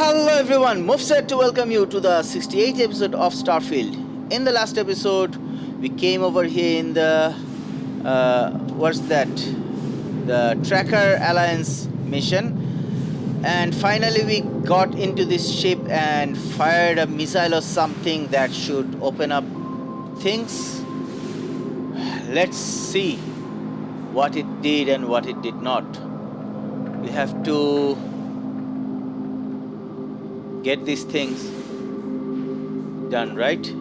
Hello everyone, MUFS here to welcome you to the 68th episode of Starfield. In the last episode, we came over here in the what's that? The Tracker Alliance mission, and finally we got into this ship and fired a missile or something that should open up things. Let's see what it did and what it did not. We have to get these things done, right?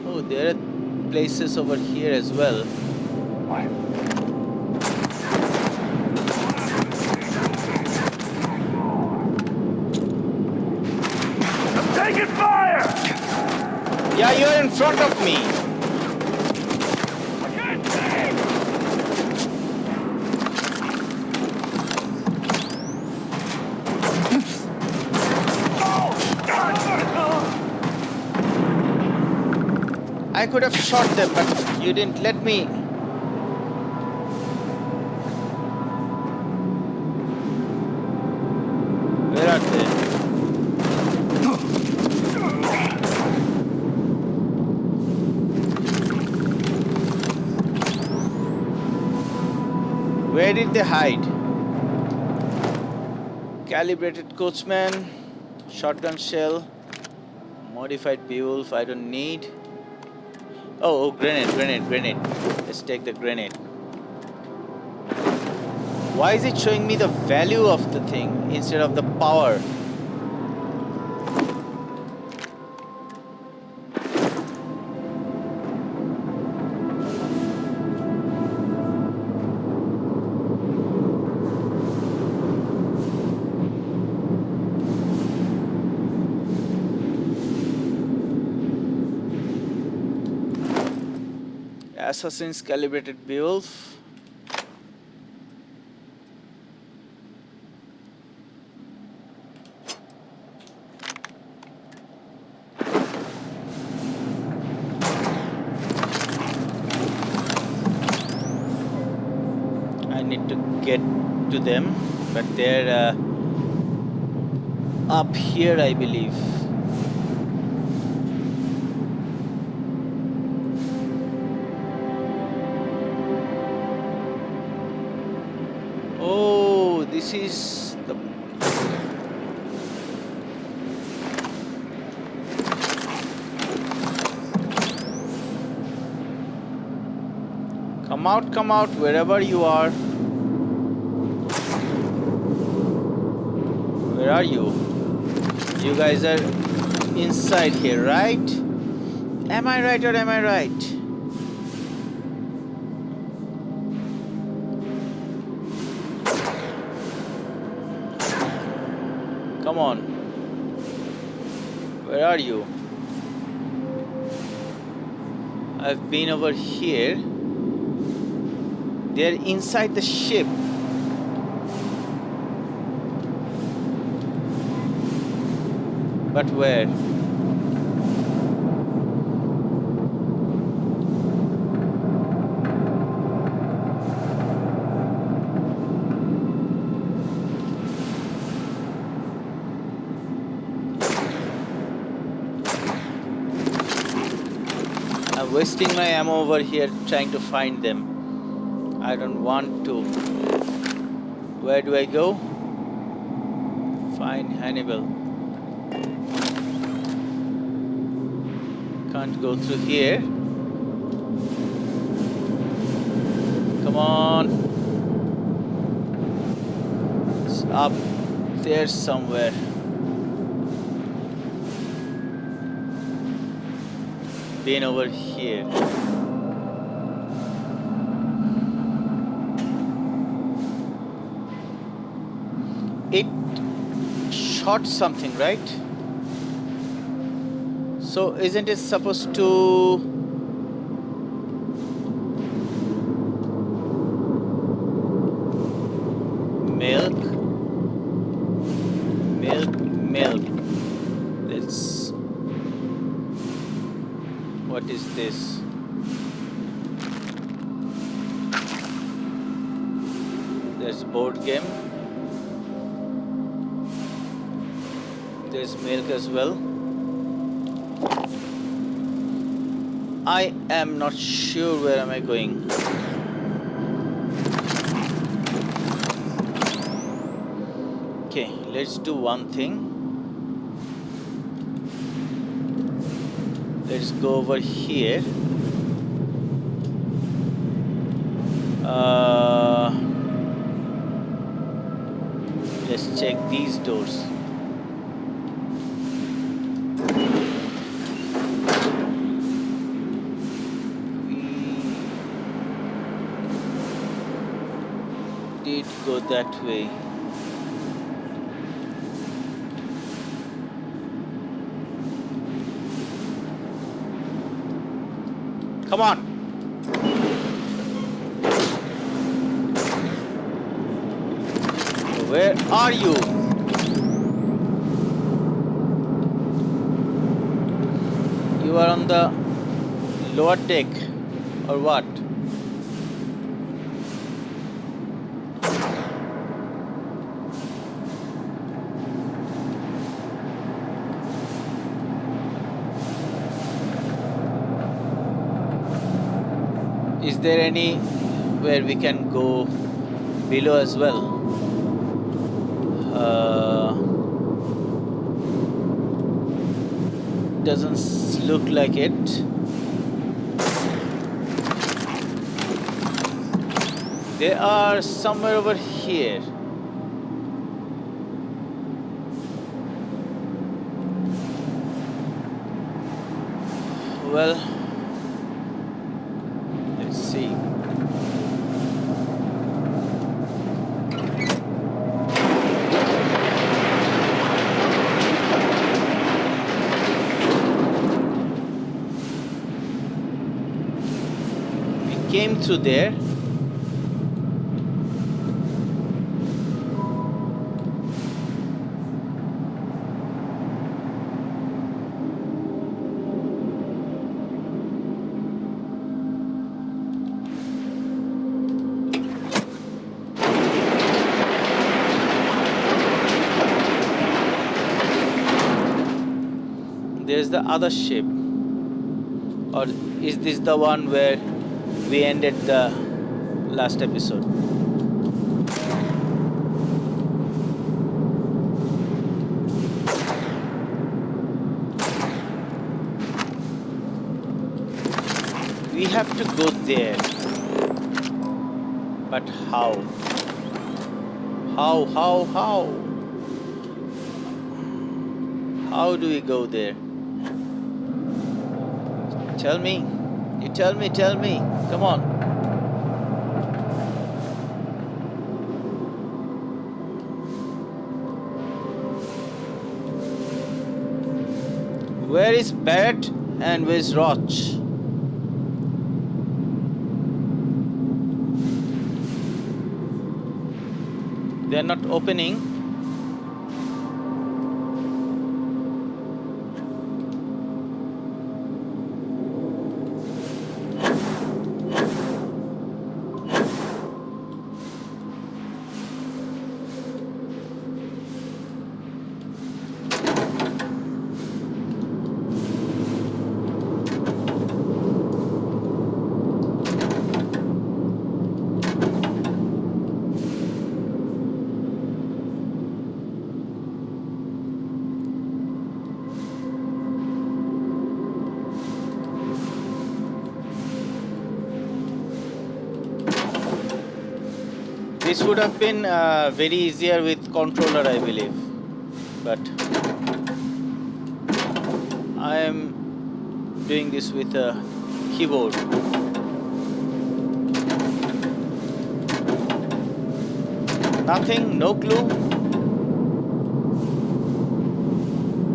Oh, there are places over here as well. I'm taking fire! Yeah, you're in front of me. I can't see! I could have shot them, but you didn't let me. Where are they? Where did they hide? Calibrated coachman, shotgun shell, modified Beowulf, I don't need. Oh, grenade. Let's take the grenade. Why is it showing me the value of the thing instead of the power? Assassin's calibrated Beowulf. I need to get to them, but they're up here, I believe. Oh, this is the... Come out, wherever you are. Where are you? You guys are inside here, right? Am I right or am I right? Come on. Where are you? I've been over here. They're inside the ship. But where? I'm wasting my ammo over here trying to find them. I don't want to. Where do I go? Find Hannibal. Can't go through here. Come on. It's up there somewhere. Been over here. It shot something, right? So isn't it supposed to milk? Let's... What is this? There's board game. There's milk as well. I am not sure where am I going. Okay, let's do one thing. Let's go over here. Let's check these doors. We did go that way. Come on. Where are you? You are on the lower deck or what? Is there any where we can go below as well? Doesn't look like it. They are somewhere over here. Well, let's see. Came through there. There's the other ship. Or is this the one where we ended the last episode? We have to go there. But how? How? How do we go there? Tell me. You tell me. Come on. Where is Barrett and where is Roch? They're not opening. This would have been very easier with controller, I believe, but I am doing this with a keyboard. Nothing, no clue.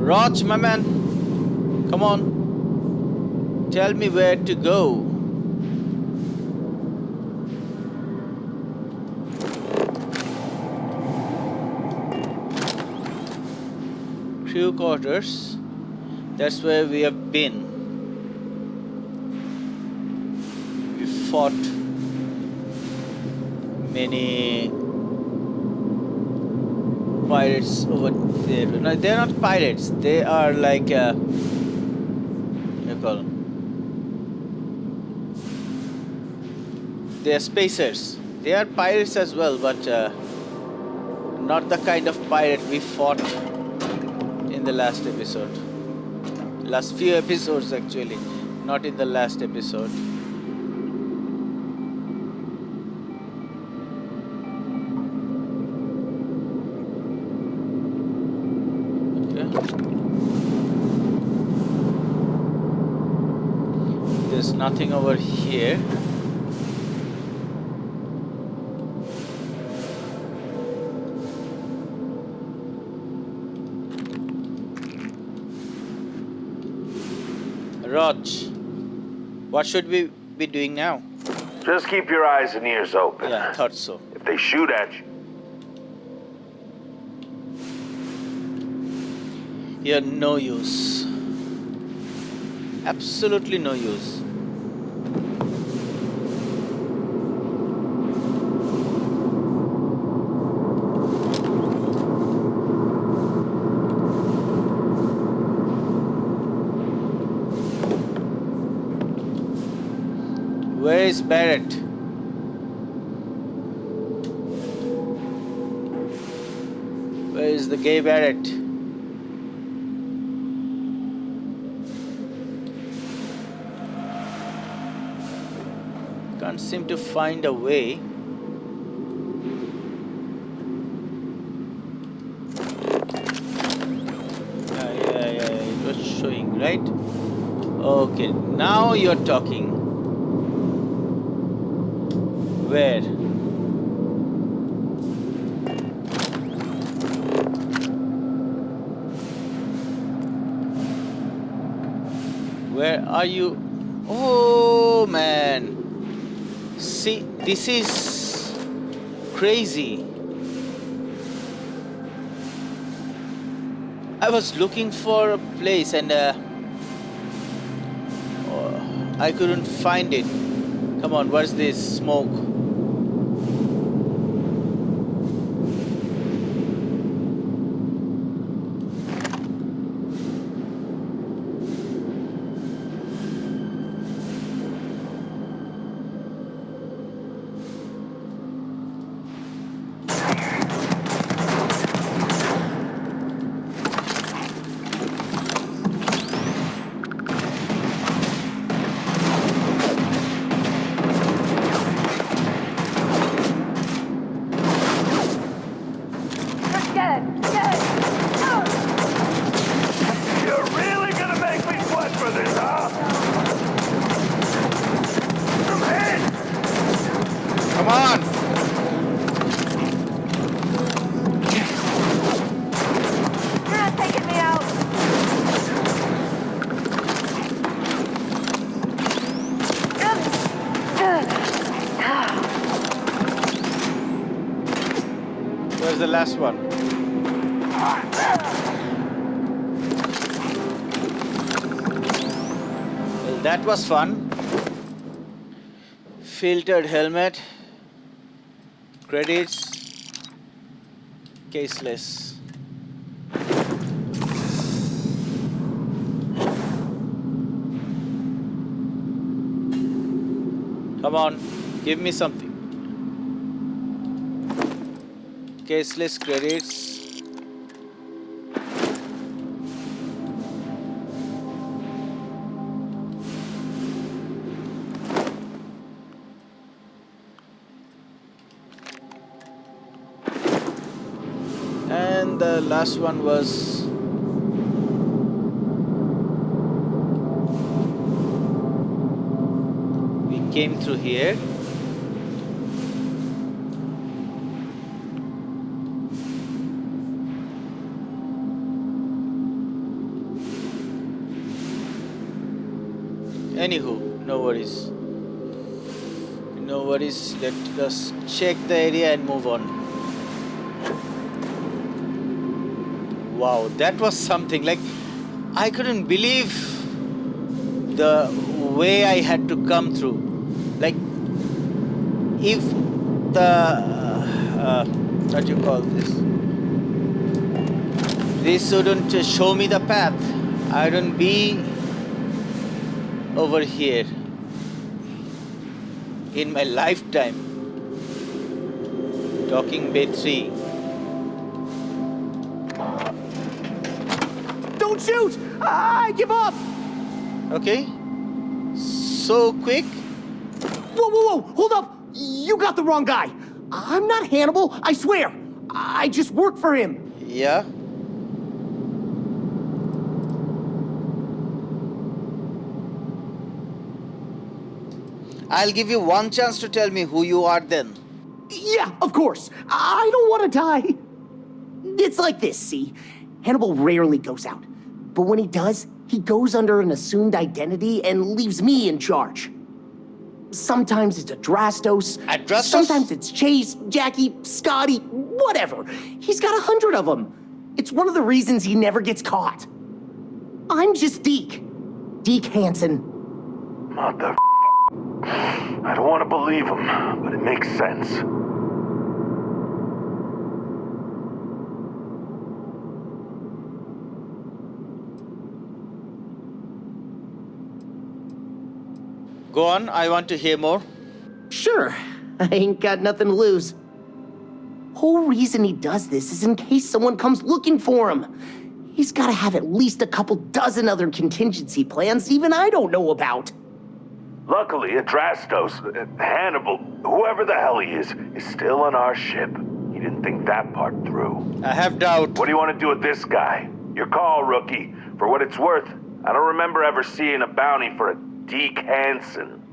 Roch, my man, come on, tell me where to go. Crew quarters, that's where we have been. We fought pirates over there. No, they're not pirates. They are like what do you call? They are spacers. They are pirates as well, but not the kind of pirate we fought in the last episode. Last few episodes actually, not in the last episode. There's nothing over here. Raj, what should we be doing now? Just keep your eyes and ears open. Yeah, I thought so. If they shoot at you, You're no use. Absolutely no use. Where is Barrett? Where is the gay Barrett? Can't seem to find a way. Yeah, it was showing, right? Okay, now you're talking. Where? Where are you? Oh man. See, this is crazy. I was looking for a place and I couldn't find it. Come on, what's this smoke? you're really gonna make me sweat for this, huh? Come in! Come on! You're not taking me out. Where's the last one? Well, that was fun. Filtered helmet. Credits. Caseless. Come on, give me something. Caseless credits. And the last one was we came through here. Anywho, no worries. No worries. Let us check the area and move on. Wow, that was something. Like, I couldn't believe the way I had to come through. Like, if the what do you call this? This shouldn't show me the path. I don't be over here in my lifetime. Docking Bay 3. Don't shoot! I give up! Okay. So quick. Whoa, whoa, whoa! Hold up! You got the wrong guy. I'm not Hannibal, I swear. I just work for him. Yeah. I'll give you one chance to tell me who you are then. Yeah, of course. I don't want to die. It's like this, see? Hannibal rarely goes out. But when he does, he goes under an assumed identity and leaves me in charge. Sometimes it's Adrastos. Adrastos? Sometimes it's Chase, Jackie, Scotty, whatever. He's got 100 of them. It's one of the reasons he never gets caught. I'm just Deke. Deke Hansen. Mother. I don't want to believe him, but it makes sense. Go on, I want to hear more. Sure, I ain't got nothing to lose. Whole reason he does this is in case someone comes looking for him. He's gotta have at least a couple dozen other contingency plans even I don't know about. Luckily, Adrastos, Hannibal, whoever the hell he is still on our ship. He didn't think that part through. I have doubt. What do you want to do with this guy? Your call, rookie. For what it's worth, I don't remember ever seeing a bounty for a Deke Hansen.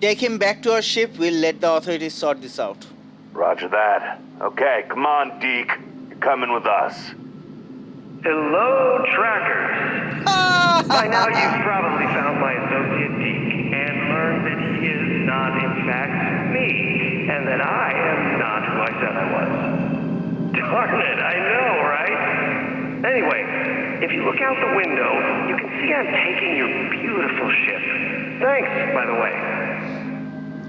Take him back to our ship. We'll let the authorities sort this out. Roger that. Okay, come on, Deke. You're coming with us. Hello, trackers. By now you've probably found my associate Deke and learned that he is not in fact me, and that I am not who I said I was. Darn it, I know, right? Anyway, if you look out the window, you can see I'm taking your beautiful ship. Thanks, by the way.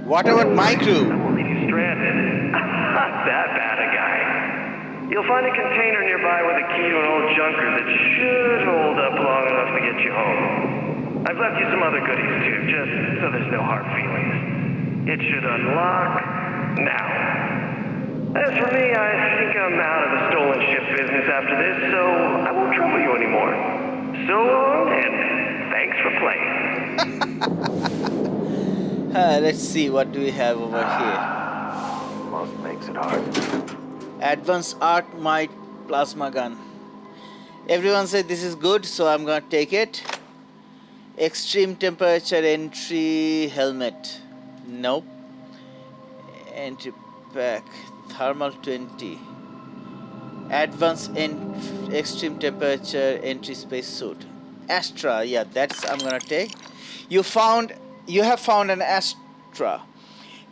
What about my I crew? won't leave you stranded. Not that bad a guy. You'll find a container nearby with a key to an old junker that should hold up long enough to get you home. I've left you some other goodies too, just so there's no hard feelings. It should unlock now. As for me, I think I'm out of the stolen ship business after this, so I won't trouble you anymore. So long, and thanks for playing. Let's see, what do we have over here? Most makes it hard. Advanced Art Might Plasma Gun. Everyone said this is good, so I'm gonna take it. Extreme Temperature Entry Helmet. Nope. Entry Pack. Thermal 20. Advanced Extreme Temperature Entry Spacesuit. Astra, yeah, that's I'm gonna take. You have found an Astra.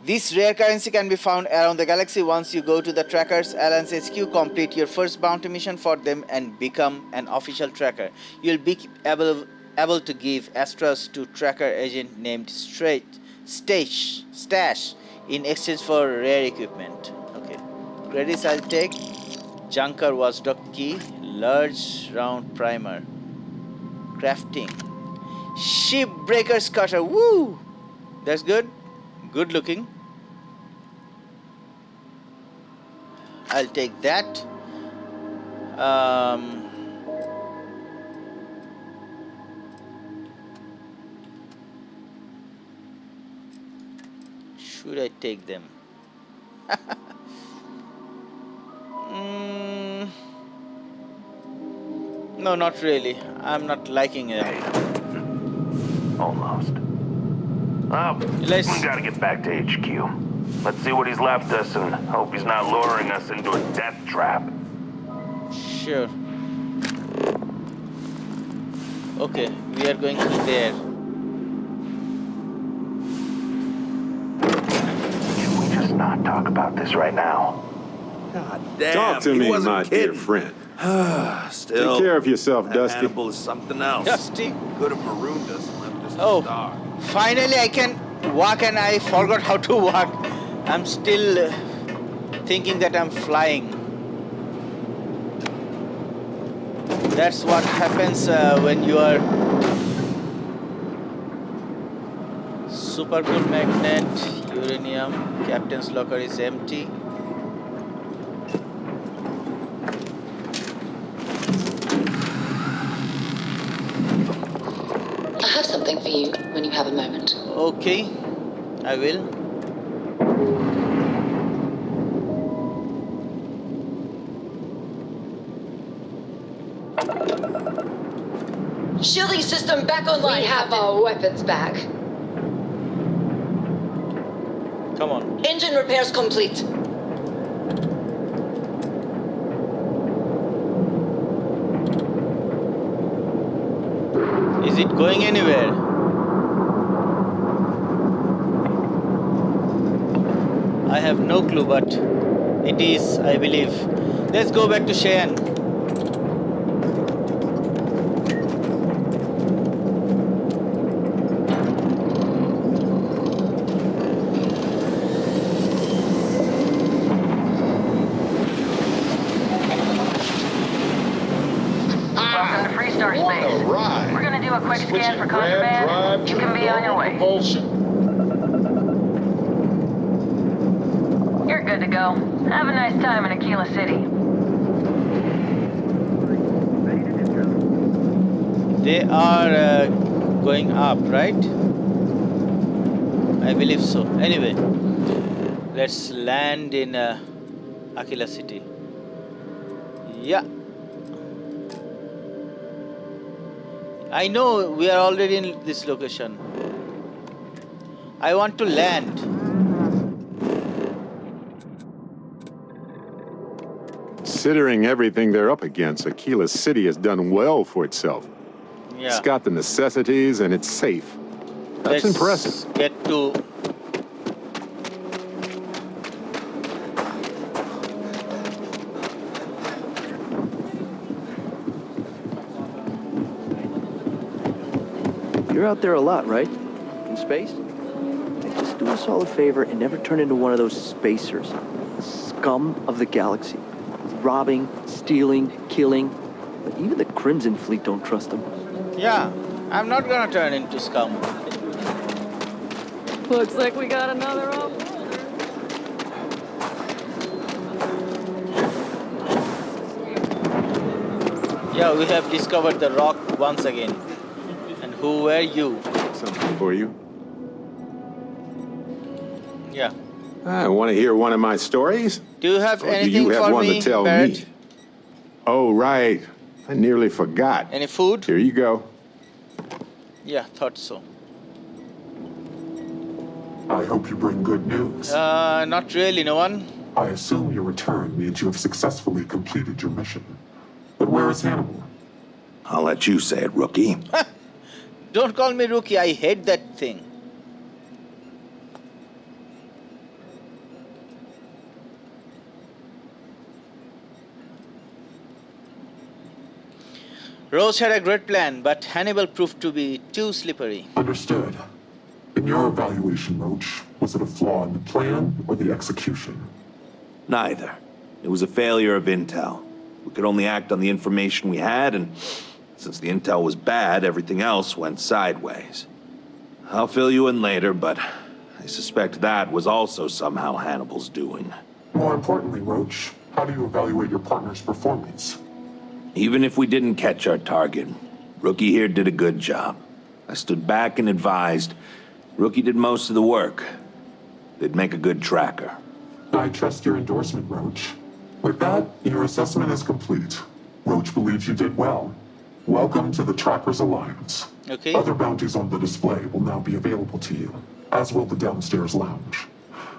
This rare currency can be found around the galaxy. Once you go to the Trackers Alliance HQ, complete your first bounty mission for them and become an official tracker. You'll be able to give Astras to tracker agent named Stash in exchange for rare equipment. Okay. Credits I'll take. Junker Watchdog Key. Large round primer. Crafting. Shipbreaker's cutter. Woo! That's good. Good looking. I'll take that. Should I take them? No, not really. I'm not liking it. Almost. Well, we gotta get back to HQ. Let's see what he's left us and hope he's not luring us into a death trap. Sure. Okay, we are going through there. Should we just not talk about this right now? God Talk to he me, wasn't my kidding. dear friend. Still, Take care of yourself, that Dusty. Hannibal is something else. Dusty. Could have marooned us and left us to Oh, starve. finally I can walk and I forgot how to walk. I'm still thinking that I'm flying. That's what happens when you are super cool magnet, uranium, captain's locker is empty. I have something for you when you have a moment. Okay, I will. Shielding system back online. We have our weapons back. Come on. Engine repairs complete. Is it going anywhere? I have no clue, but it is, I believe. Let's go back to Cheyenne. Welcome to Freestar Space. Right. We're gonna do a quick scan for contraband. You can be on your way. You're good to go. Have a nice time in Aquila City. They are going up, right? I believe so. Anyway, let's land in Aquila City. Yeah. I know we are already in this location. I want to land. Considering everything they're up against, Aquila City has done well for itself. Yeah. It's got the necessities and it's safe. That's Let's impressive. get to. You're out there a lot, right? In space? Hey, just do us all a favor and never turn into one of those spacers. Scum of the galaxy. Robbing, stealing, killing. But even the Crimson Fleet don't trust them. Yeah, I'm not gonna turn into scum. Looks like we got another off-worlder. Yeah, we have discovered the rock once again. And who were you? Something for you. Yeah. I want to hear one of my stories. Do you have Or do anything you have for one me, to tell Barrett? me? Oh, right. I nearly forgot. Any food? Here you go. Yeah, thought so. I hope you bring good news. Not really, no one. I assume your return means you have successfully completed your mission. But where is Hannibal? I'll let you say it, rookie. Don't call me rookie, I hate that thing. Rose had a great plan, but Hannibal proved to be too slippery. Understood. In your evaluation, Roach, was it a flaw in the plan or the execution? Neither. It was a failure of intel. We could only act on the information we had, and since the intel was bad, everything else went sideways. I'll fill you in later, but I suspect that was also somehow Hannibal's doing. More importantly, Roach, how do you evaluate your partner's performance? Even if we didn't catch our target, Rookie here did a good job. I stood back and advised. Rookie did most of the work. They'd make a good tracker. I trust your endorsement, Roach. With that, your assessment is complete. Roach believes you did well. Welcome to the Trackers Alliance. Okay. Other bounties on the display will now be available to you, as will the downstairs lounge.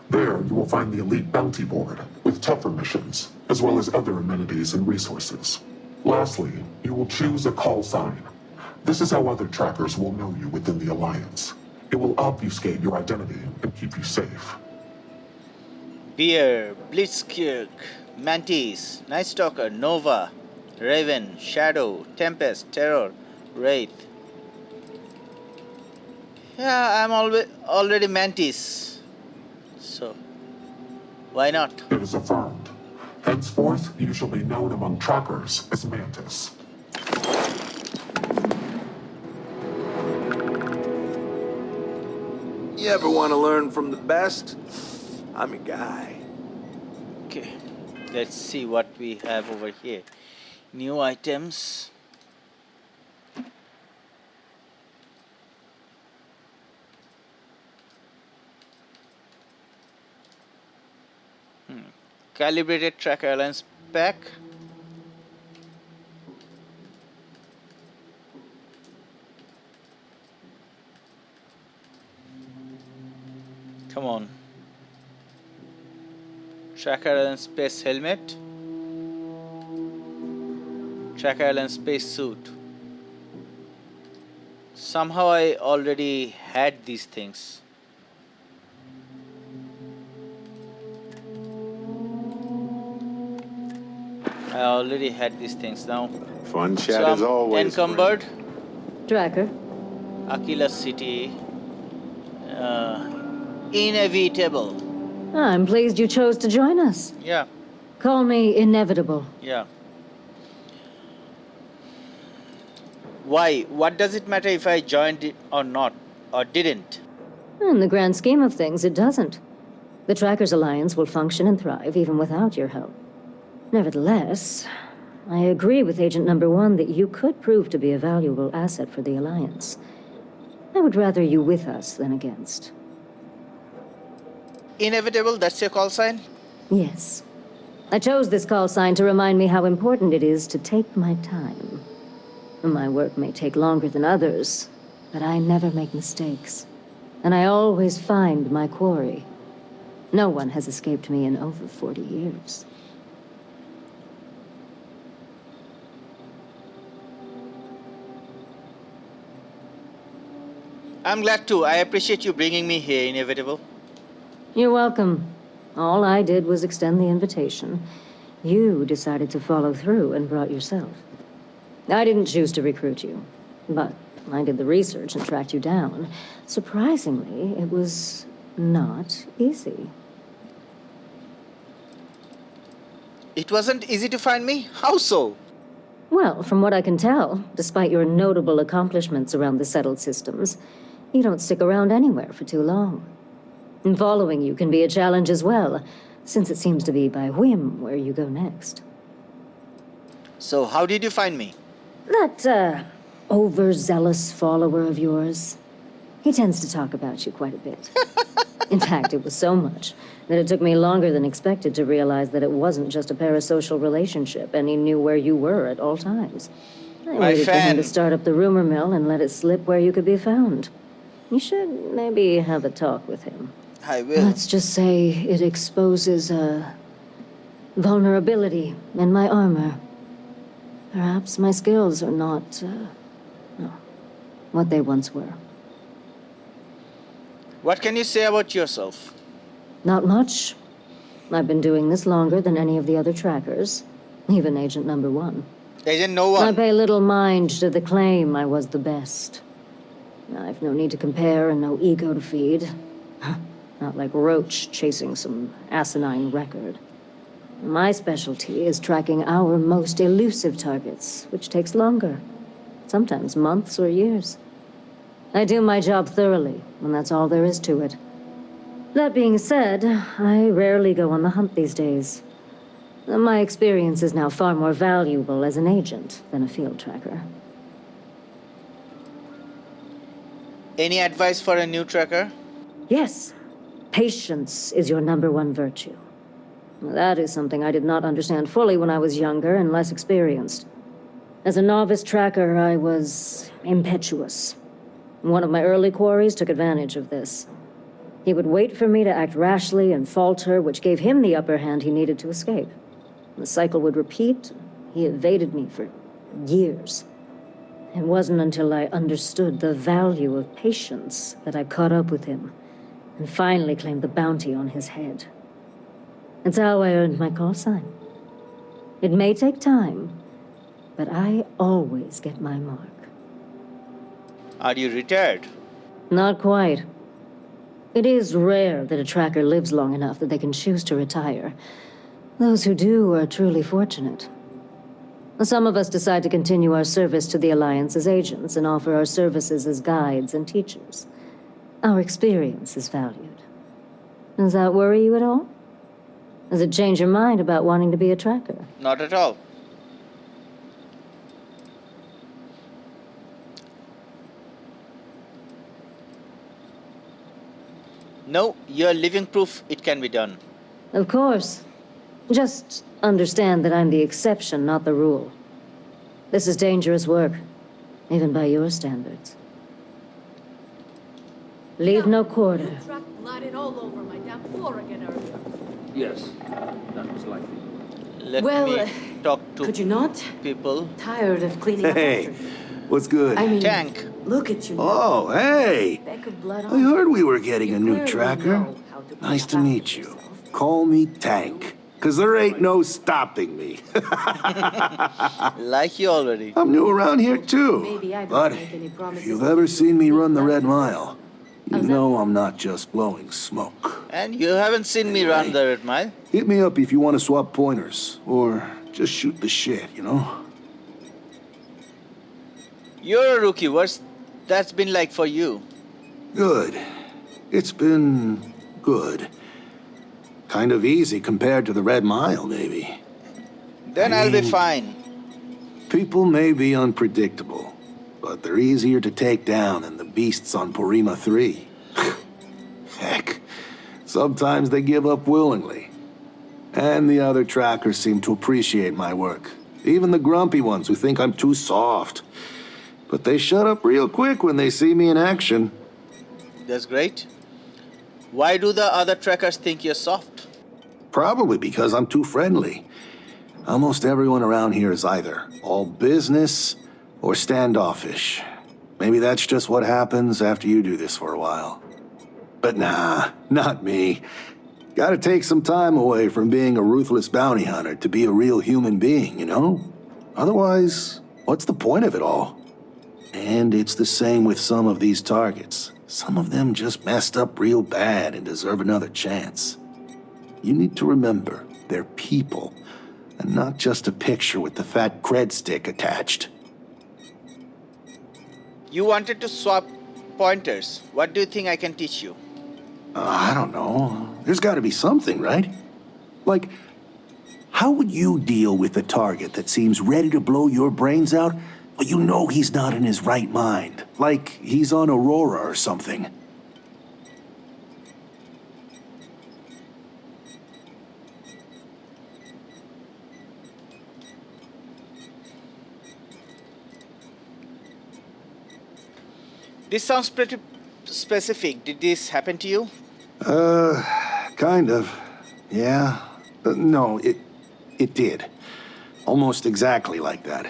There, you will find the Elite Bounty Board, with tougher missions, as well as other amenities and resources. Lastly, you will choose a call sign. This is how other trackers will know you within the Alliance. It will obfuscate your identity and keep you safe. Beer, Blitzkrieg, Mantis, Night Stalker, Nova, Raven, Shadow, Tempest, Terror, Wraith. Yeah, I'm already Mantis. So, why not? It is affirmed. Henceforth, you shall be known among trackers as Mantis. You ever want to learn from the best? I'm your guy. Okay, let's see what we have over here. New items. Calibrated tracker lens pack. Come on. Tracker and space helmet. Tracker and space suit. Somehow I already had these things. I already had these things now. Fun chat So as I'm always. encumbered. Tracker. Aquila City. Inevitable. I'm pleased you chose to join us. Yeah, Call me inevitable. yeah. Why? What does it matter if I joined it or not? Or didn't? In the grand scheme of things, it doesn't. The Trackers Alliance will function and thrive even without your help. Nevertheless, I agree with Agent Number 1 that you could prove to be a valuable asset for the Alliance. I would rather you with us than against. Inevitable, that's your call sign? Yes. I chose this call sign to remind me how important it is to take my time. My work may take longer than others, but I never make mistakes. And I always find my quarry. No one has escaped me in over 40 years. I'm glad to. I appreciate you bringing me here, Inevitable. You're welcome. All I did was extend the invitation. You decided to follow through and brought yourself. I didn't choose to recruit you, but I did the research and tracked you down. Surprisingly, it was not easy. It wasn't easy to find me? How so? Well, from what I can tell, despite your notable accomplishments around the settled systems, you don't stick around anywhere for too long. And following you can be a challenge as well, since it seems to be by whim where you go next. So, how did you find me? That, overzealous follower of yours, he tends to talk about you quite a bit. In fact, it was so much that it took me longer than expected to realize that it wasn't just a parasocial relationship, and he knew where you were at all times. I waited for him to start up the rumor mill and let it slip where you could be found. You should maybe have a talk with him. I will. Let's just say it exposes a vulnerability in my armor. Perhaps my skills are not, what they once were. What can you say about yourself? Not much. I've been doing this longer than any of the other trackers, even Agent Number 1. Agent No I One. pay little mind to the claim I was the best. I've no need to compare and no ego to feed. Not like Roach chasing some asinine record. My specialty is tracking our most elusive targets, which takes longer. Sometimes months or years. I do my job thoroughly, and that's all there is to it. That being said, I rarely go on the hunt these days. My experience is now far more valuable as an agent than a field tracker. Any advice for a new tracker? Yes, patience is your number one virtue. That is something I did not understand fully when I was younger and less experienced. As a novice tracker, I was impetuous. One of my early quarries took advantage of this. He would wait for me to act rashly and falter, which gave him the upper hand he needed to escape. The cycle would repeat. He evaded me for years. It wasn't until I understood the value of patience that I caught up with him and finally claimed the bounty on his head. It's how I earned my call sign. It may take time, but I always get my mark. Are you retired? Not quite. It is rare that a tracker lives long enough that they can choose to retire. Those who do are truly fortunate. Some of us decide to continue our service to the Alliance as agents and offer our services as guides and teachers. Our experience is valued. Does that worry you at all? Does it change your mind about wanting to be a tracker? Not at all. No, you're living proof it can be done. Of course. Just understand that I'm the exception, not the rule. This is dangerous work, even by your standards. Leave no quarter. Blood all over my damn floor again earlier. Yes, that was likely. Let me talk to could you not? people. Tired of cleaning up Hey, after. what's good? I mean, Tank. look at you now. Oh, hey! Speck of blood I on heard we were getting you a new clearly tracker. know how to Nice to look meet after you. yourself. Call me Tank, 'cause there ain't no stopping me. Like you already. I'm new around here too. Maybe I don't But make any if promises you've that ever you seen me keep run the Red like Mile, you How's that? know I'm not just blowing smoke. And you haven't seen me run the Red Mile. Hit me up if you want to swap pointers, or just shoot the shit, you know? You're a rookie. What's that's been like for you? Good. It's been good. Kind of easy compared to the Red Mile, maybe. Then I'll be fine. People may be unpredictable, but they're easier to take down than the beasts on Porima 3. Heck, sometimes they give up willingly. And the other trackers seem to appreciate my work. Even the grumpy ones who think I'm too soft. But they shut up real quick when they see me in action. That's great. Why do the other trackers think you're soft? Probably because I'm too friendly. Almost everyone around here is either all business or standoffish. Maybe that's just what happens after you do this for a while. But nah, not me. Gotta take some time away from being a ruthless bounty hunter to be a real human being, you know? Otherwise, what's the point of it all? And it's the same with some of these targets. Some of them just messed up real bad and deserve another chance. You need to remember, they're people, and not just a picture with the fat cred stick attached. You wanted to swap pointers. What do you think I can teach you? I don't know. There's gotta be something, right? Like, how would you deal with a target that seems ready to blow your brains out, but you know he's not in his right mind? Like he's on Aurora or something. This sounds pretty specific. Did this happen to you? Kind of. Yeah. No, it did. Almost exactly like that.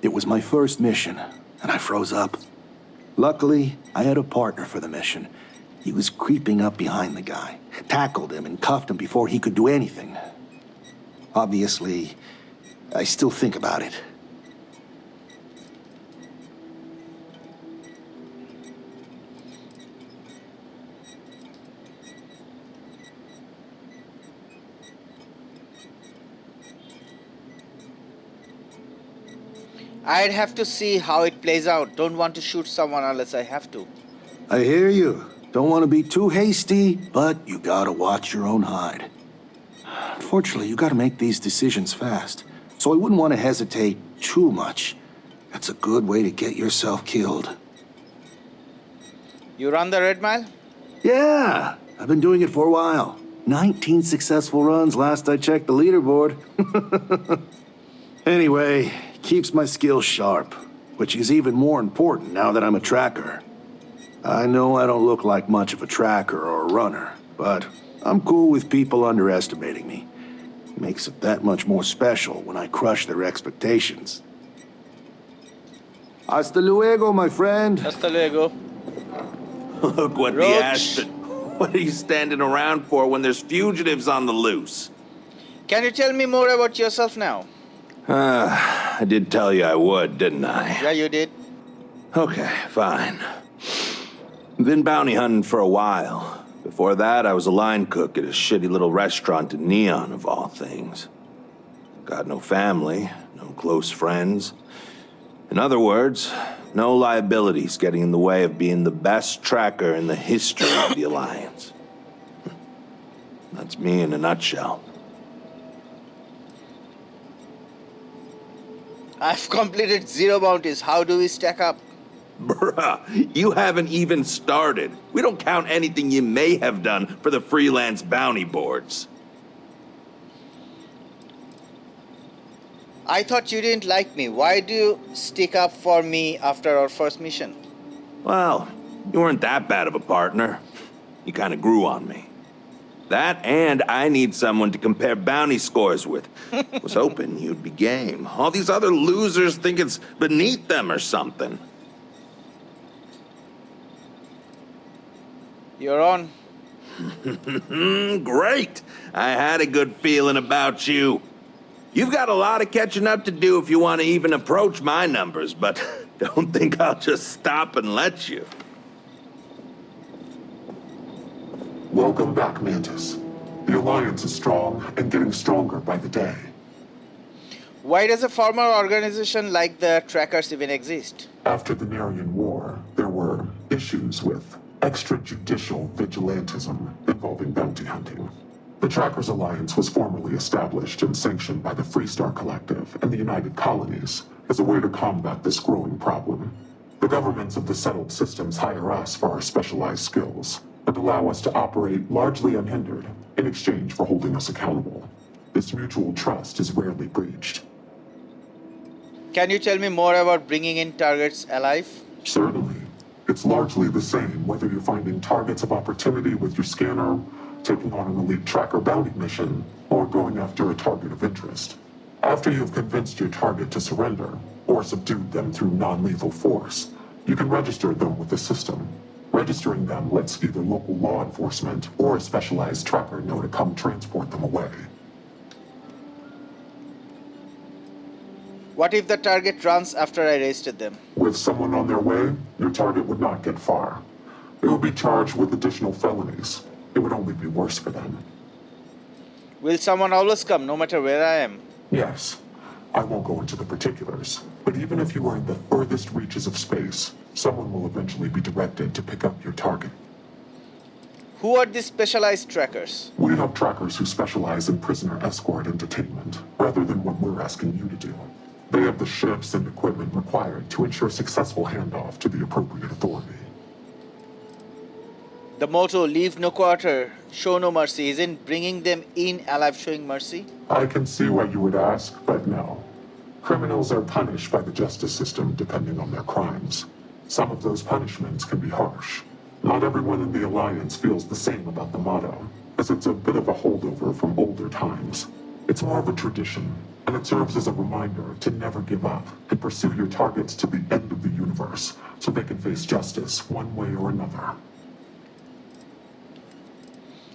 It was my first mission, and I froze up. Luckily, I had a partner for the mission. He was creeping up behind the guy, tackled him and cuffed him before he could do anything. Obviously, I still think about it. I'd have to see how it plays out. Don't want to shoot someone unless I have to. I hear you. Don't want to be too hasty, but you gotta watch your own hide. Unfortunately, you gotta make these decisions fast, so I wouldn't want to hesitate too much. That's a good way to get yourself killed. You run the Red Mile? Yeah, I've been doing it for a while. 19 successful runs last I checked the leaderboard. Anyway, keeps my skills sharp, which is even more important now that I'm a tracker. I know I don't look like much of a tracker or a runner, but I'm cool with people underestimating me. Makes it that much more special when I crush their expectations. Hasta luego, my friend. Hasta luego. Look what Roach. the ass... What are you standing around for when there's fugitives on the loose? Can you tell me more about yourself now? I did tell you I would, didn't I? Yeah, you did. Okay, fine. Been bounty hunting for a while. Before that, I was a line cook at a shitty little restaurant in Neon, of all things. Got no family, no close friends. In other words, no liabilities getting in the way of being the best tracker in the history of the Alliance. That's me in a nutshell. I've completed 0 bounties. How do we stack up? Bruh, you haven't even started. We don't count anything you may have done for the freelance bounty boards. I thought you didn't like me. Why do you stick up for me after our first mission? Well, you weren't that bad of a partner. You kind of grew on me. That and I need someone to compare bounty scores with. Was hoping you'd be game. All these other losers think it's beneath them or something. You're on. Great! I had a good feeling about you. You've got a lot of catching up to do if you want to even approach my numbers, but don't think I'll just stop and let you. Welcome back, Mantis. The Alliance is strong and getting stronger by the day. Why does a former organization like the Trackers even exist? After the Narian War, there were issues with extrajudicial vigilantism involving bounty hunting. The Trackers Alliance was formally established and sanctioned by the Freestar Collective and the United Colonies as a way to combat this growing problem. The governments of the settled systems hire us for our specialized skills and allow us to operate largely unhindered in exchange for holding us accountable. This mutual trust is rarely breached. Can you tell me more about bringing in targets alive? Certainly. It's largely the same whether you're finding targets of opportunity with your scanner, taking on an elite tracker bounty mission, or going after a target of interest. After you've convinced your target to surrender, or subdued them through non-lethal force, you can register them with the system. Registering them lets either local law enforcement or a specialized tracker know to come transport them away. What if the target runs after I arrested them? With someone on their way, your target would not get far. They would be charged with additional felonies. It would only be worse for them. Will someone always come, no matter where I am? Yes. I won't go into the particulars, but even if you are in the furthest reaches of space, someone will eventually be directed to pick up your target. Who are these specialized trackers? We have trackers who specialize in prisoner escort and detainment, rather than what we're asking you to do. They have the ships and equipment required to ensure successful handoff to the appropriate authority. The motto, leave no quarter, show no mercy, isn't bringing them in alive showing mercy? I can see why you would ask, but no. Criminals are punished by the justice system depending on their crimes. Some of those punishments can be harsh. Not everyone in the Alliance feels the same about the motto, as it's a bit of a holdover from older times. It's more of a tradition, and it serves as a reminder to never give up and pursue your targets to the end of the universe so they can face justice one way or another.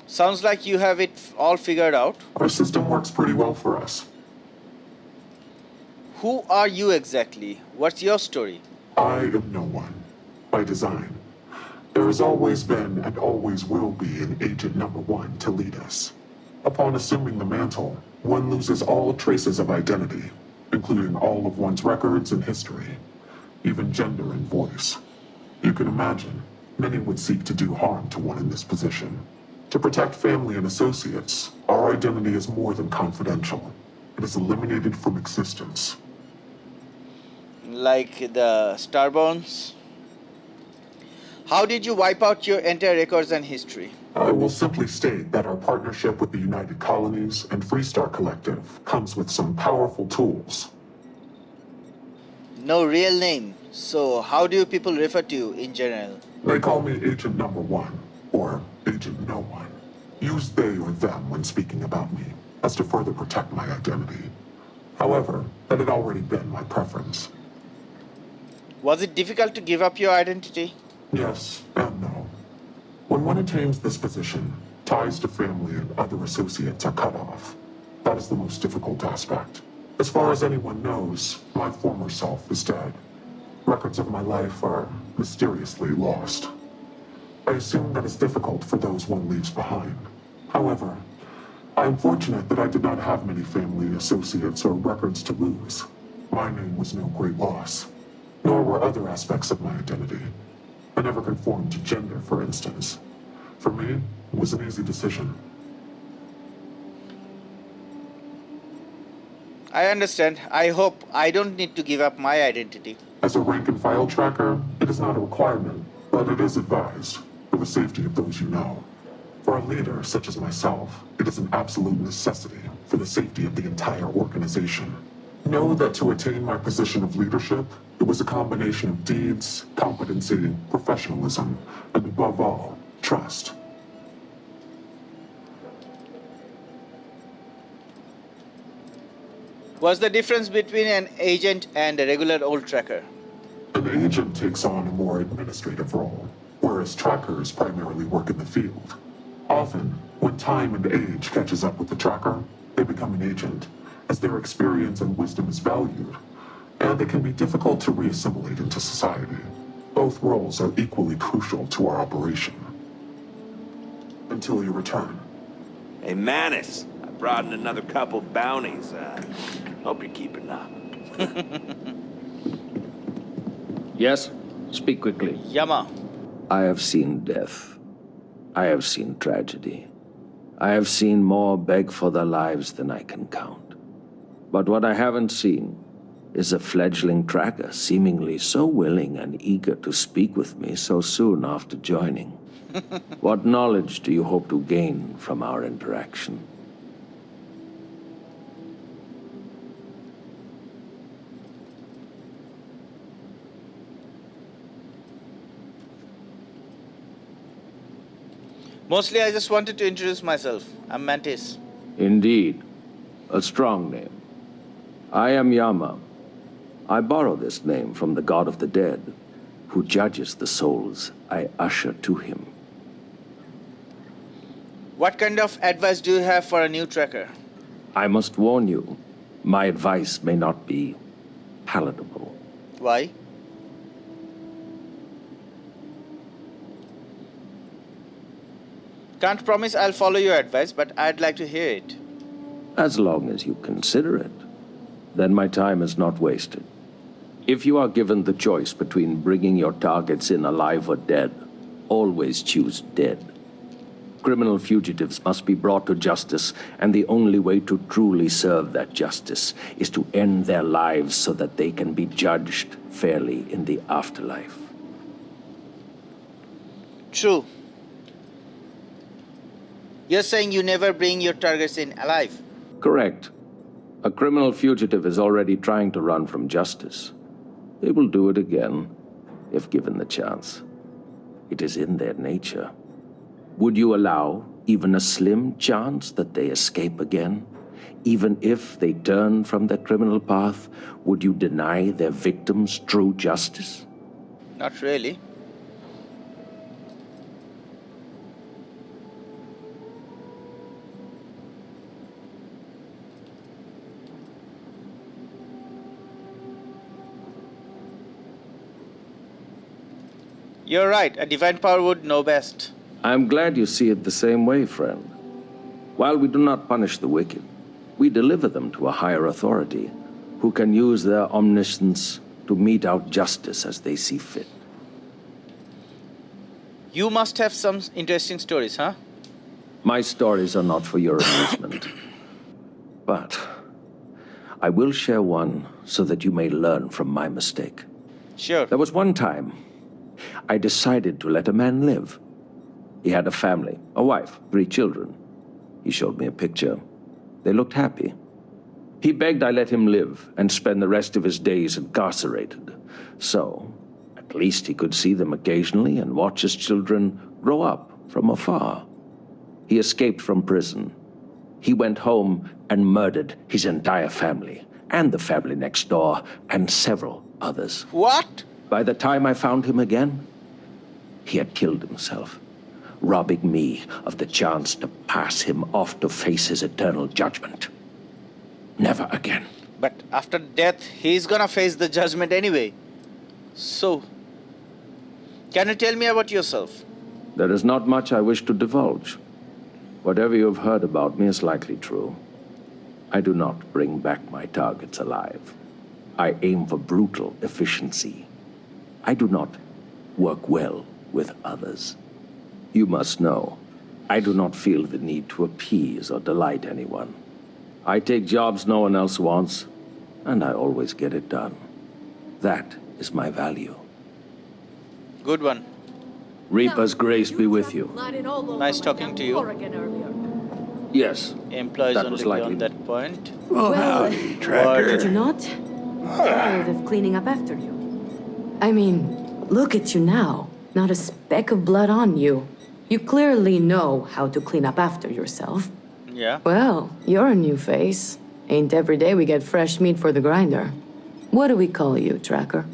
Sounds like you have it all figured out. Our system works pretty well for us. Who are you exactly? What's your story? I am no one, by design. There has always been and always will be an agent number one to lead us. Upon assuming the mantle, one loses all traces of identity, including all of one's records and history, even gender and voice. You can imagine, many would seek to do harm to one in this position. To protect family and associates, our identity is more than confidential. It is eliminated from existence. Like the Starbones? How did you wipe out your entire records and history? I will simply state that our partnership with the United Colonies and Freestar Collective comes with some powerful tools. No real name. So how do people refer to you in general? They call me Agent Number One, or Agent No One. Use they or them when speaking about me, as to further protect my identity. However, that had already been my preference. Was it difficult to give up your identity? Yes and no. When one attains this position, ties to family and other associates are cut off. That is the most difficult aspect. As far as anyone knows, my former self is dead. Records of my life are mysteriously lost. I assume that it's difficult for those one leaves behind. However, I am fortunate that I did not have many family, associates, or records to lose. My name was no great loss, nor were other aspects of my identity. I never conformed to gender, for instance. For me, it was an easy decision. I understand. I hope I don't need to give up my identity. As a rank-and-file tracker, it is not a requirement, but it is advised, for the safety of those you know. For a leader such as myself, it is an absolute necessity for the safety of the entire organization. Know that to attain my position of leadership, it was a combination of deeds, competency, professionalism, and above all, trust. What's the difference between an agent and a regular old tracker? An agent takes on a more administrative role, whereas trackers primarily work in the field. Often, when time and age catches up with the tracker, they become an agent, as their experience and wisdom is valued, and they can be difficult to reassimilate into society. Both roles are equally crucial to our operation. Until you return. Hey, Manus, I brought in another couple bounties. Hope you're keeping up. Yes? Speak quickly. Yama. I have seen death. I have seen tragedy. I have seen more beg for their lives than I can count. But what I haven't seen is a fledgling tracker seemingly so willing and eager to speak with me so soon after joining. What knowledge do you hope to gain from our interaction? Mostly I just wanted to introduce myself. I'm Mantis. Indeed, a strong name. I am Yama. I borrow this name from the god of the dead, who judges the souls I usher to him. What kind of advice do you have for a new tracker? I must warn you, my advice may not be palatable. Why? Can't promise I'll follow your advice, but I'd like to hear it. As long as you consider it, then my time is not wasted. If you are given the choice between bringing your targets in alive or dead, always choose dead. Criminal fugitives must be brought to justice, and the only way to truly serve that justice is to end their lives so that they can be judged fairly in the afterlife. True. You're saying you never bring your targets in alive? Correct. A criminal fugitive is already trying to run from justice. They will do it again, if given the chance. It is in their nature. Would you allow even a slim chance that they escape again? Even if they turn from their criminal path, would you deny their victims true justice? Not really. You're right, a divine power would know best. I'm glad you see it the same way, friend. While we do not punish the wicked, we deliver them to a higher authority who can use their omniscience to mete out justice as they see fit. You must have some interesting stories, huh? My stories are not for your amusement. But I will share one so that you may learn from my mistake. Sure. There was one time I decided to let a man live. He had a family, a wife, 3 children. He showed me a picture. They looked happy. He begged I let him live and spend the rest of his days incarcerated. So, at least he could see them occasionally and watch his children grow up from afar. He escaped from prison. He went home and murdered his entire family, and the family next door, and several others. What? By the time I found him again, he had killed himself, robbing me of the chance to pass him off to face his eternal judgment. Never again. But after death, he's gonna face the judgment anyway. So, can you tell me about yourself? There is not much I wish to divulge. Whatever you have heard about me is likely true. I do not bring back my targets alive. I aim for brutal efficiency. I do not work well with others. You must know, I do not feel the need to appease or delight anyone. I take jobs no one else wants, and I always get it done. That is my value. Good one. Reaper's grace be with you. Nice talking to you. Yes, Employees that only was beyond likely. that point. Well, howdy, Tracker. did you not? Tired of cleaning up after you. I mean, look at you now. Not a speck of blood on you. You clearly know how to clean up after yourself. Yeah. Well, you're a new face. Ain't every day we get fresh meat for the grinder. What do we call you, Tracker?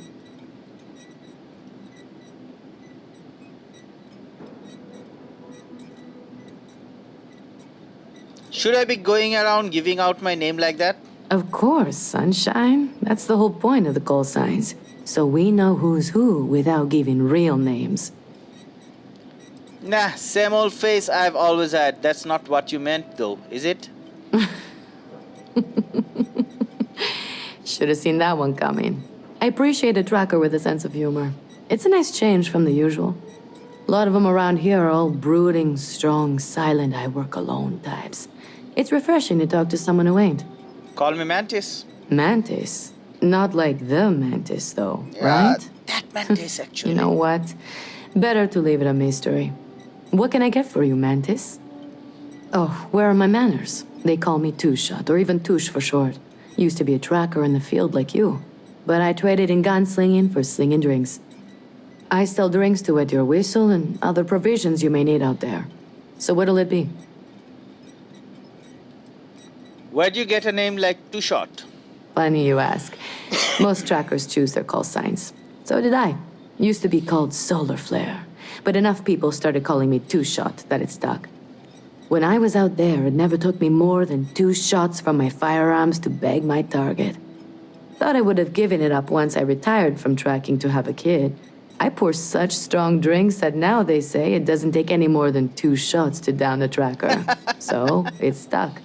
Should I be going around giving out my name like that? Of course, Sunshine. That's the whole point of the call signs. So we know who's who without giving real names. Nah, same old face I've always had. That's not what you meant though, is it? Should have seen that one coming. I appreciate a tracker with a sense of humor. It's a nice change from the usual. A lot of them around here are all brooding, strong, silent, I work alone types. It's refreshing to talk to someone who ain't. Call me Mantis. Mantis? Not like the Mantis, though, Yeah, right? that Mantis actually. You know what? Better to leave it a mystery. What can I get for you, Mantis? Oh, where are my manners? They call me Two-Shot, or even Touche for short. Used to be a tracker in the field like you. But I traded in gunslinging for slinging drinks. I sell drinks to wet your whistle and other provisions you may need out there. So what'll it be? Where'd you get a name like Two Shot? Funny you ask. Most trackers choose their call signs. So did I. Used to be called Solar Flare. But enough people started calling me Two-Shot that it stuck. When I was out there, it never took me more than 2 shots from my firearms to bag my target. Thought I would have given it up once I retired from tracking to have a kid. I pour such strong drinks that now they say it doesn't take any more than 2 shots to down a tracker. So, it's stuck.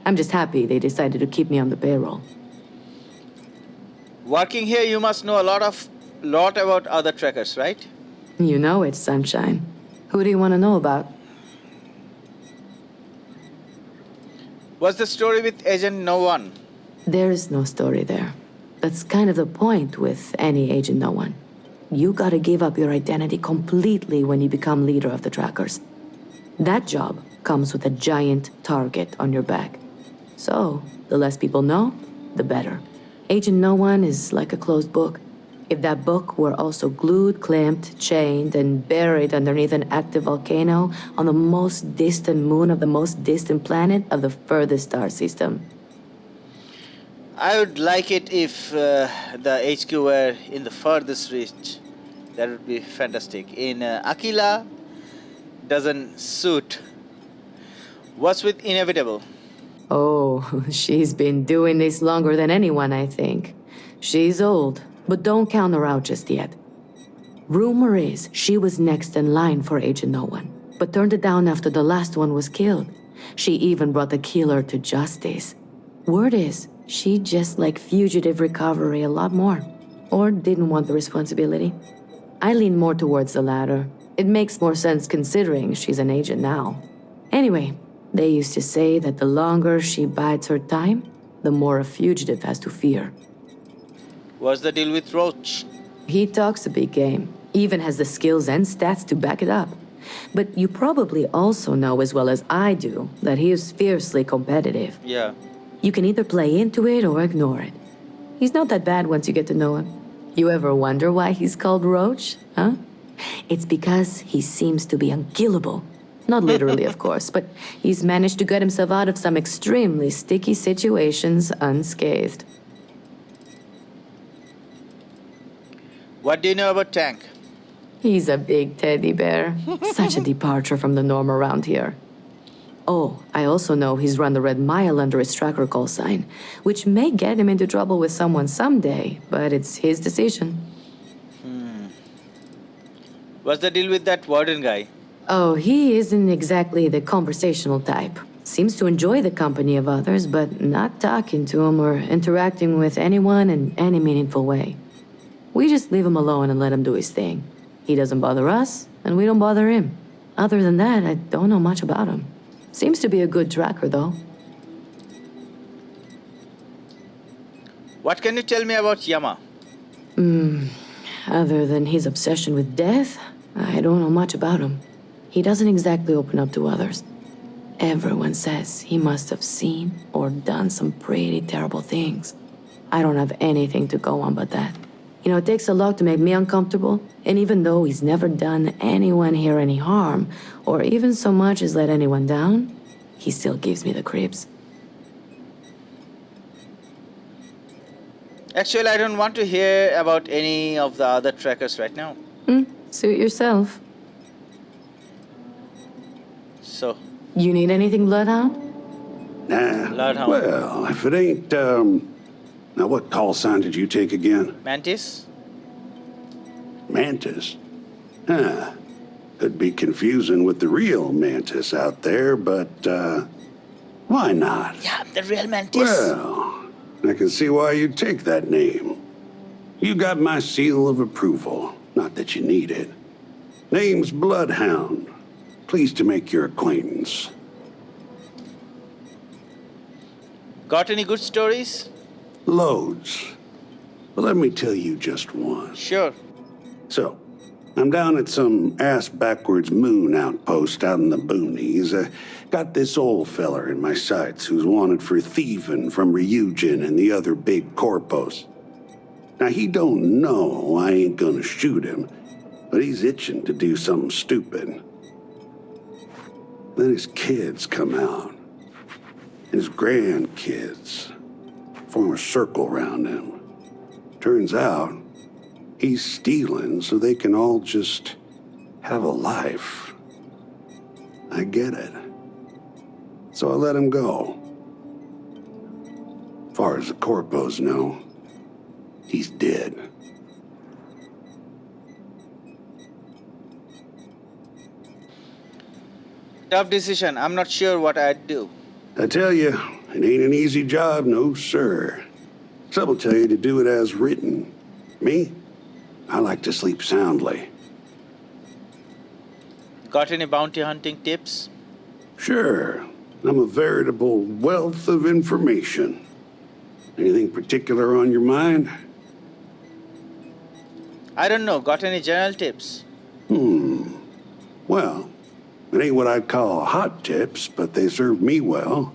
I'm just happy they decided to keep me on the payroll. Working here, you must know a lot about other trackers, right? You know it, Sunshine. Who do you want to know about? What's the story with Agent No One? There is no story there. That's kind of the point with any Agent No One. You gotta give up your identity completely when you become leader of the trackers. That job comes with a giant target on your back. So, the less people know, the better. Agent No One is like a closed book. If that book were also glued, clamped, chained, and buried underneath an active volcano on the most distant moon of the most distant planet of the furthest star system. I would like it if the HQ were in the furthest reach. That would be fantastic. In Aquila, doesn't suit. What's with Inevitable? Oh, she's been doing this longer than anyone, I think. She's old, but don't count her out just yet. Rumor is she was next in line for Agent No One, but turned it down after the last one was killed. She even brought the killer to justice. Word is, she just liked fugitive recovery a lot more, or didn't want the responsibility. I lean more towards the latter. It makes more sense considering she's an agent now. Anyway, they used to say that the longer she bides her time, the more a fugitive has to fear. What's the deal with Roach? He talks a big game, even has the skills and stats to back it up. But you probably also know as well as I do that he is fiercely competitive. Yeah. You can either play into it or ignore it. He's not that bad once you get to know him. You ever wonder why he's called Roach, huh? It's because he seems to be unkillable. Not literally, of course, but he's managed to get himself out of some extremely sticky situations unscathed. What do you know about Tank? He's a big teddy bear. Such a departure from the norm around here. Oh, I also know he's run the Red Mile under his tracker call sign, which may get him into trouble with someone someday, but it's his decision. What's the deal with that warden guy? Oh, he isn't exactly the conversational type. Seems to enjoy the company of others, but not talking to them or interacting with anyone in any meaningful way. We just leave him alone and let him do his thing. He doesn't bother us, and we don't bother him. Other than that, I don't know much about him. Seems to be a good tracker, though. What can you tell me about Yama? Other than his obsession with death, I don't know much about him. He doesn't exactly open up to others. Everyone says he must have seen or done some pretty terrible things. I don't have anything to go on but that. You know, it takes a lot to make me uncomfortable, and even though he's never done anyone here any harm, or even so much as let anyone down, he still gives me the creeps. Actually, I don't want to hear about any of the other trackers right now. Suit yourself. So, You need anything, Bloodhound? Nah. Bloodhound. Well, if it ain't, Now, what call sign did you take again? Mantis? Mantis? Huh. Could be confusing with the real Mantis out there, but, why not? Yeah, the real Mantis. Well, I can see why you'd take that name. You got my seal of approval. Not that you need it. Name's Bloodhound. Pleased to make your acquaintance. Got any good stories? Loads. But let me tell you just one. Sure. So, I'm down at some ass-backwards moon outpost out in the boonies. Got this old feller in my sights who's wanted for thieving from Ryujin and the other big corpos. Now, he don't know I ain't gonna shoot him, but he's itching to do something stupid. Then his kids come out, and his grandkids form a circle around him. Turns out, he's stealing so they can all just have a life. I get it. So I let him go. Far as the corpos know, he's dead. Tough decision. I'm not sure what I'd do. I tell you, it ain't an easy job, no sir. Some will tell you to do it as written. Me? I like to sleep soundly. Got any bounty hunting tips? Sure. I'm a veritable wealth of information. Anything particular on your mind? I don't know. Got any general tips? Well, it ain't what I'd call hot tips, but they serve me well.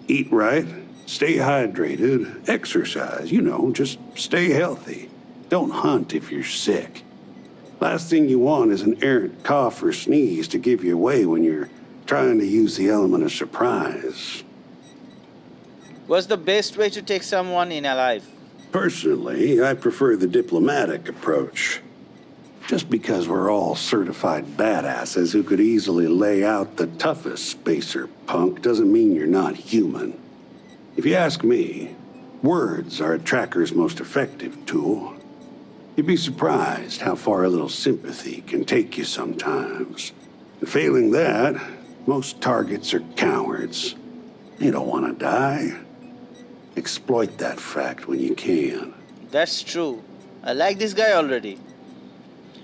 Eat right, stay hydrated, exercise, just stay healthy. Don't hunt if you're sick. Last thing you want is an errant cough or sneeze to give you away when you're trying to use the element of surprise. What's the best way to take someone in alive? Personally, I prefer the diplomatic approach. Just because we're all certified badasses who could easily lay out the toughest spacer punk doesn't mean you're not human. If you ask me, words are a tracker's most effective tool. You'd be surprised how far a little sympathy can take you sometimes. And failing that, most targets are cowards. They don't want to die. Exploit that fact when you can. That's true. I like this guy already.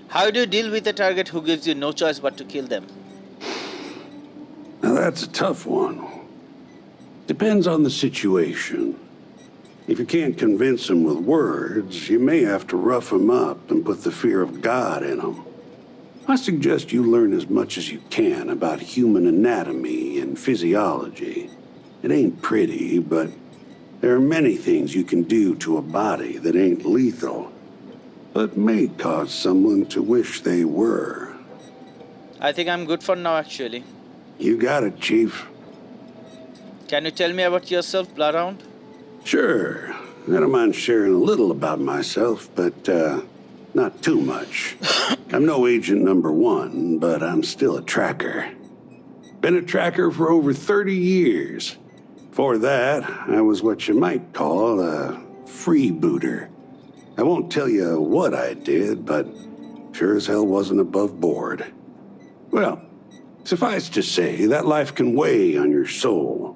How do you deal with a target who gives you no choice but to kill them? Now that's a tough one. Depends on the situation. If you can't convince them with words, you may have to rough them up and put the fear of God in them. I suggest you learn as much as you can about human anatomy and physiology. It ain't pretty, but there are many things you can do to a body that ain't lethal, but may cause someone to wish they were. I think I'm good for now, actually. You got it, Chief. Can you tell me about yourself, Bloodhound? Sure. I don't mind sharing a little about myself, but, not too much. I'm no agent number one, but I'm still a tracker. Been a tracker for over 30 years. Before that, I was what you might call a freebooter. I won't tell you what I did, but sure as hell wasn't above board. Well, suffice to say, that life can weigh on your soul.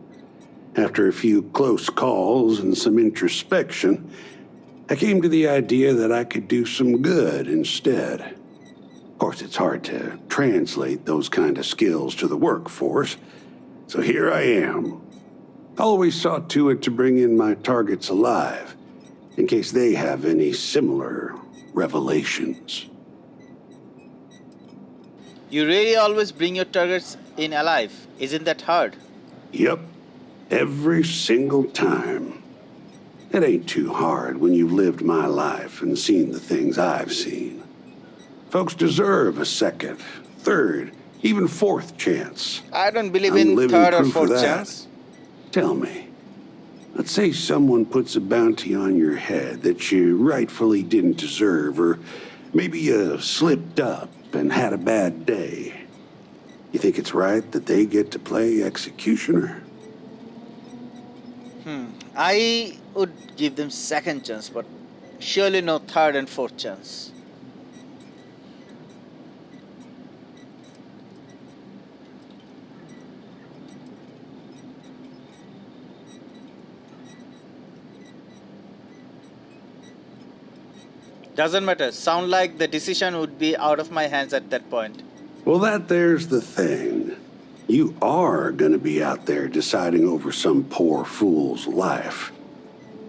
After a few close calls and some introspection, I came to the idea that I could do some good instead. Of course, it's hard to translate those kind of skills to the workforce, so here I am. I always saw to it to bring in my targets alive, in case they have any similar revelations. You really always bring your targets in alive. Isn't that hard? Yep. Every single time. It ain't too hard when you've lived my life and seen the things I've seen. Folks deserve a second, third, even fourth chance. I don't believe I'm in living third or proof of fourth that. chance. Tell me, let's say someone puts a bounty on your head that you rightfully didn't deserve, or maybe you slipped up and had a bad day. You think it's right that they get to play executioner? I would give them second chance, but surely no third and fourth chance. Doesn't matter. Sound like the decision would be out of my hands at that point. Well, there's the thing. You are gonna be out there deciding over some poor fool's life.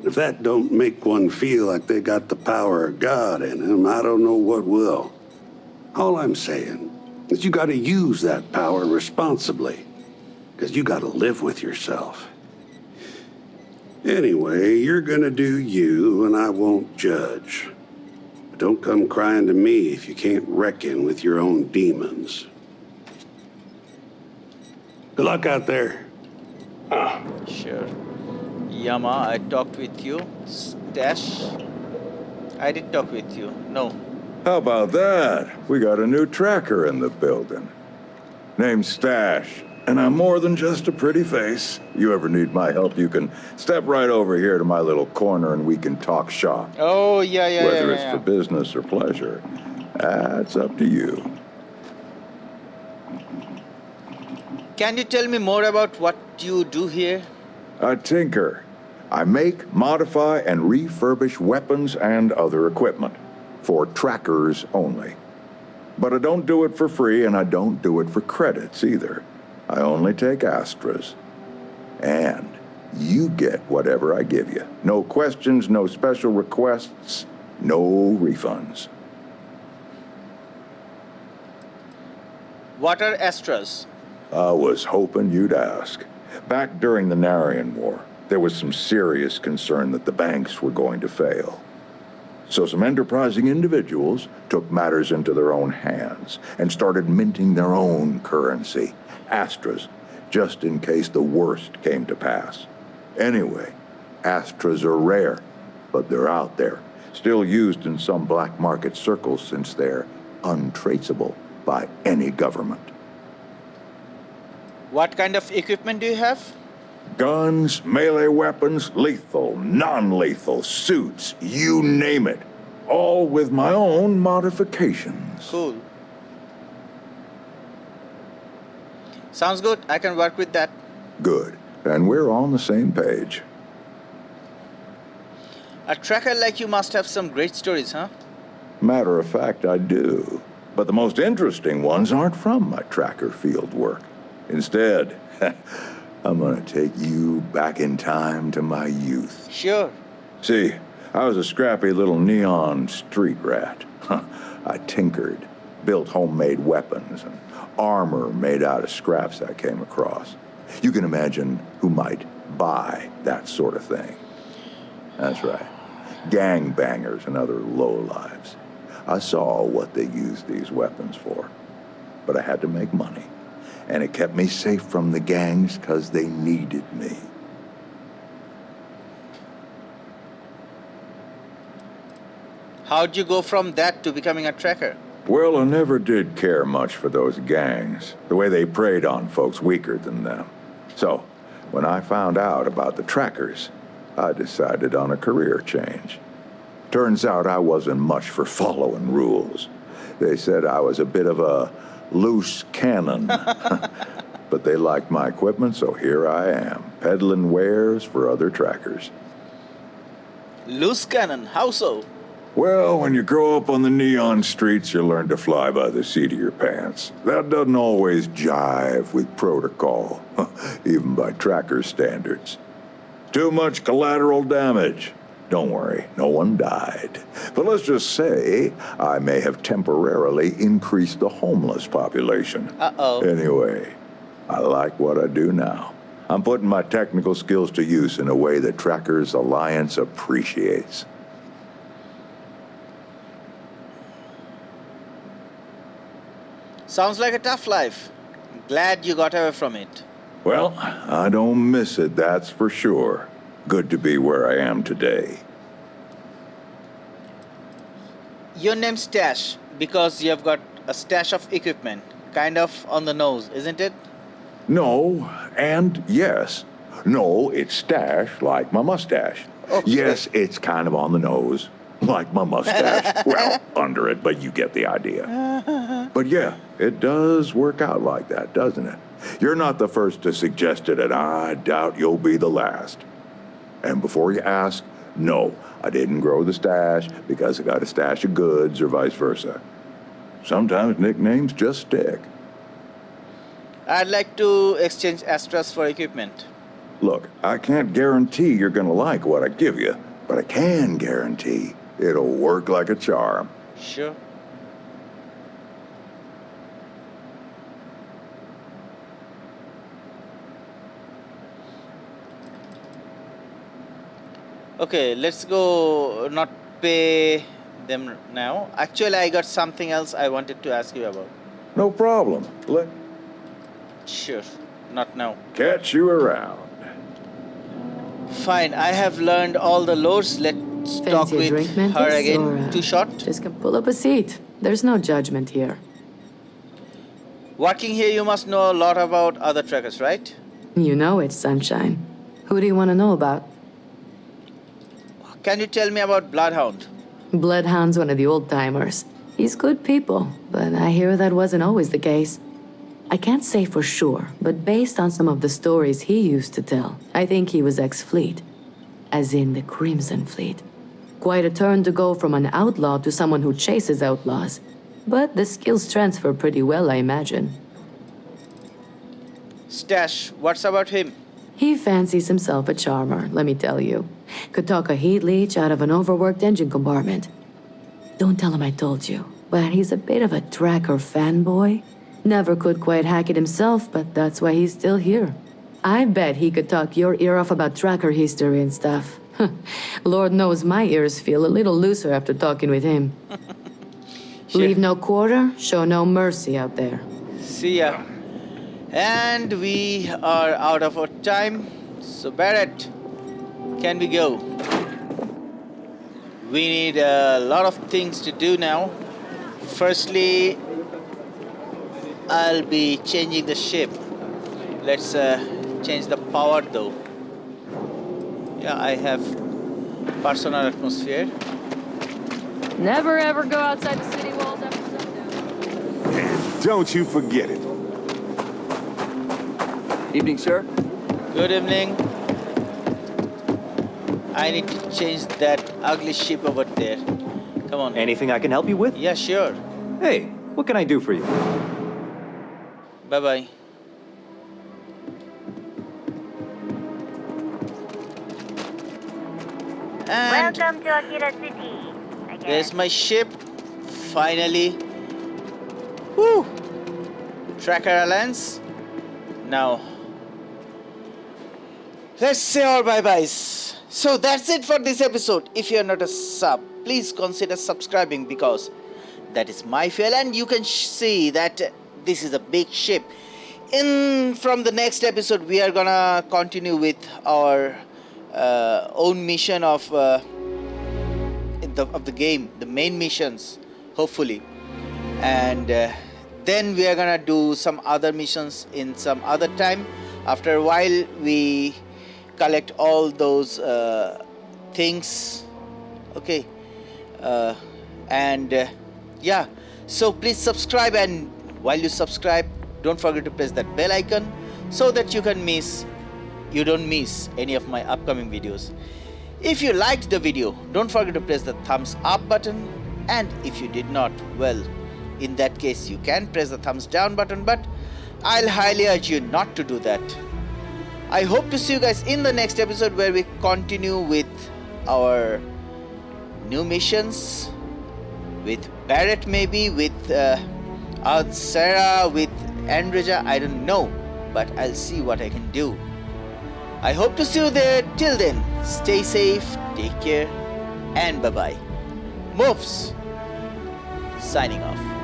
If that don't make one feel like they got the power of God in them, I don't know what will. All I'm saying is you gotta use that power responsibly, because you gotta live with yourself. Anyway, you're gonna do you, and I won't judge. But don't come crying to me if you can't reckon with your own demons. Good luck out there. Sure. Yama, I talked with you. Stash, I did talk with you. No. How about that? We got a new tracker in the building. Name's Stash, and I'm more than just a pretty face. You ever need my help, you can step right over here to my little corner and we can talk shop. Oh, yeah. Whether it's for business or pleasure, that's up to you. Can you tell me more about what you do here? I tinker. I make, modify, and refurbish weapons and other equipment. For trackers only. But I don't do it for free, and I don't do it for credits either. I only take Astras. And you get whatever I give you. No questions, no special requests, no refunds. What are Astras? I was hoping you'd ask. Back during the Narian War, there was some serious concern that the banks were going to fail. So some enterprising individuals took matters into their own hands and started minting their own currency, Astras, just in case the worst came to pass. Anyway, Astras are rare, but they're out there, still used in some black market circles since they're untraceable by any government. What kind of equipment do you have? Guns, melee weapons, lethal, non-lethal, suits, you name it. All with my own modifications. Cool. Sounds good. I can work with that. Good. And we're on the same page. A tracker like you must have some great stories, huh? Matter of fact, I do. But the most interesting ones aren't from my tracker field work. Instead, I'm gonna take you back in time to my youth. Sure. See, I was a scrappy little neon street rat. I tinkered, built homemade weapons and armor made out of scraps I came across. You can imagine who might buy that sort of thing. That's right. Gangbangers and other lowlives. I saw what they used these weapons for. But I had to make money. And it kept me safe from the gangs because they needed me. How'd you go from that to becoming a tracker? Well, I never did care much for those gangs, the way they preyed on folks weaker than them. So, when I found out about the trackers, I decided on a career change. Turns out I wasn't much for following rules. They said I was a bit of a loose cannon. But they liked my equipment, so here I am, peddling wares for other trackers. Loose cannon, how so? Well, when you grow up on the neon streets, you learn to fly by the seat of your pants. That doesn't always jive with protocol, even by tracker standards. Too much collateral damage. Don't worry, no one died. But let's just say I may have temporarily increased the homeless population. Uh-oh. Anyway, I like what I do now. I'm putting my technical skills to use in a way that Trackers Alliance appreciates. Sounds like a tough life. Glad you got away from it. Well, I don't miss it, that's for sure. Good to be where I am today. Your name's Stash because you have got a stash of equipment. Kind of on the nose, isn't it? No, and yes. No, it's Stash, like my mustache. Okay. Yes, it's kind of on the nose, like my mustache. Well, under it, but you get the idea. But yeah, it does work out like that, doesn't it? You're not the first to suggest it, and I doubt you'll be the last. And before you ask, no, I didn't grow the stash because I got a stash of goods or vice versa. Sometimes nicknames just stick. I'd like to exchange Astras for equipment. Look, I can't guarantee you're gonna like what I give you, but I can guarantee it'll work like a charm. Sure. Okay, let's go not pay them now. Actually, I got something else I wanted to ask you about. No problem. Sure, not now. Catch you around. Fine, I have learned all the lores. Let's talk Fancy a with drink, her Mantis, again. or, Too short? Just can pull up a seat. There's no judgment here. Working here, you must know a lot about other trackers, right? You know it, Sunshine. Who do you want to know about? Can you tell me about Bloodhound? Bloodhound's one of the old-timers. He's good people, but I hear that wasn't always the case. I can't say for sure, but based on some of the stories he used to tell, I think he was ex-Fleet. As in the Crimson Fleet. Quite a turn to go from an outlaw to someone who chases outlaws. But the skills transfer pretty well, I imagine. Stash, what's about him? He fancies himself a charmer, let me tell you. Could talk a heat leech out of an overworked engine compartment. Don't tell him I told you, but he's a bit of a tracker fanboy. Never could quite hack it himself, but that's why he's still here. I bet he could talk your ear off about tracker history and stuff. Lord knows my ears feel a little looser after talking with him. Leave no quarter, show no mercy out there. See ya. And we are out of our time. So Barrett, can we go? We need a lot of things to do now. Firstly, I'll be changing the ship. Let's change the power though. Yeah, I have personal atmosphere. Never ever go outside the city walls after sundown. Don't you forget it. Evening, sir. Good evening. I need to change that ugly ship over there. Come on. Anything I can help you with? Yeah, sure. Hey, what can I do for you? Bye-bye. And welcome to Akira City. there's my ship. Finally. Woo! Tracker Alliance. Now, let's say our bye-byes. So that's it for this episode. If you're not a sub, please consider subscribing because that is my fuel and you can see that this is a big ship. From the next episode, we are gonna continue with our own mission of the game, the main missions, hopefully. and then we are gonna do some other missions in some other time. After a while we collect all those things, okay, and yeah, so please subscribe, and while you subscribe, don't forget to press that bell icon so that you don't miss any of my upcoming videos. If you liked the video, don't forget to press the thumbs up button, and if you did not, well, in that case you can press the thumbs down button, but I'll highly urge you not to do that. I hope to see you guys in the next episode, where we continue with our new missions with Barrett, maybe with Sarah, with Andreja, I don't know, but I'll see what I can do. I hope to see you there. Till then, stay safe, take care, and bye-bye. MUFS signing off.